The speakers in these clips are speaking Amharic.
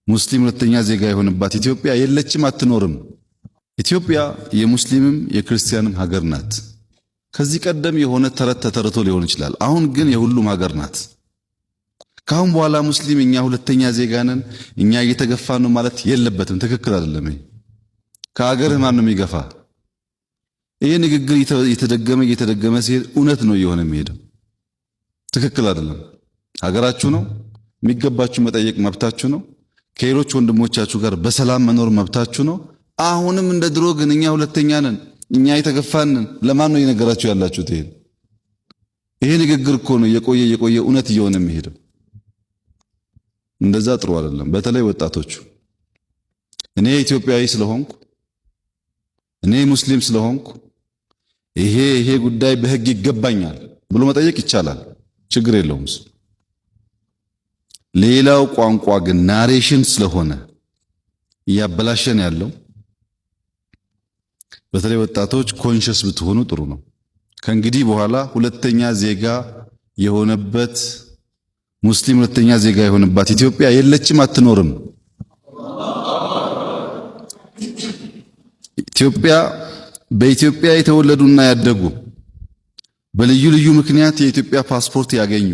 ሙስሊም ሁለተኛ ዜጋ የሆነባት ኢትዮጵያ የለችም፣ አትኖርም። ኢትዮጵያ የሙስሊምም የክርስቲያንም ሀገር ናት። ከዚህ ቀደም የሆነ ተረት ተተርቶ ሊሆን ይችላል። አሁን ግን የሁሉም ሀገር ናት። ካሁን በኋላ ሙስሊም እኛ ሁለተኛ ዜጋ ነን፣ እኛ እየተገፋን ነው ማለት የለበትም። ትክክል አይደለም። ከሀገርህ ማን ነው የሚገፋ? ይሄ ንግግር እየተደገመ ሲሄድ እውነት ነው እየሆነ የሚሄደው። ትክክል አይደለም። ሀገራችሁ ነው፣ የሚገባችሁ መጠየቅ መብታችሁ ነው። ከሌሎች ወንድሞቻችሁ ጋር በሰላም መኖር መብታችሁ ነው። አሁንም እንደ ድሮ ግን እኛ ሁለተኛ ነን፣ እኛ የተገፋንን ለማን ነው እየነገራችሁ ያላችሁት? ይሄ ንግግር እኮ ነው የቆየ እውነት እየሆነ የሚሄደው። እንደዛ ጥሩ አይደለም። በተለይ ወጣቶቹ እኔ ኢትዮጵያዊ ስለሆንኩ እኔ ሙስሊም ስለሆንኩ ይሄ ጉዳይ በሕግ ይገባኛል ብሎ መጠየቅ ይቻላል፣ ችግር የለውም። ሌላው ቋንቋ ግን ናሬሽን ስለሆነ እያበላሸን ያለው በተለይ ወጣቶች ኮንሽስ ብትሆኑ ጥሩ ነው። ከእንግዲህ በኋላ ሁለተኛ ዜጋ የሆነበት ሙስሊም ሁለተኛ ዜጋ የሆነባት ኢትዮጵያ የለችም፣ አትኖርም። በኢትዮጵያ የተወለዱና ያደጉ በልዩ ልዩ ምክንያት የኢትዮጵያ ፓስፖርት ያገኙ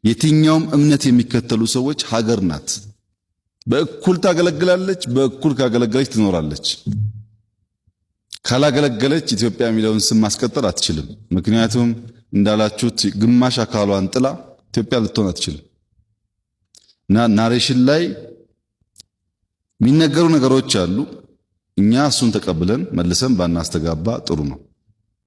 የትኛውም እምነት የሚከተሉ ሰዎች ሀገር ናት። በእኩል ታገለግላለች። በእኩል ካገለገለች ትኖራለች። ካላገለገለች ኢትዮጵያ የሚለውን ስም ማስቀጠል አትችልም። ምክንያቱም እንዳላችሁት ግማሽ አካሏን ጥላ ኢትዮጵያ ልትሆን አትችልም። እና ናሬሽን ላይ የሚነገሩ ነገሮች አሉ። እኛ እሱን ተቀብለን መልሰን ባናስተጋባ ጥሩ ነው።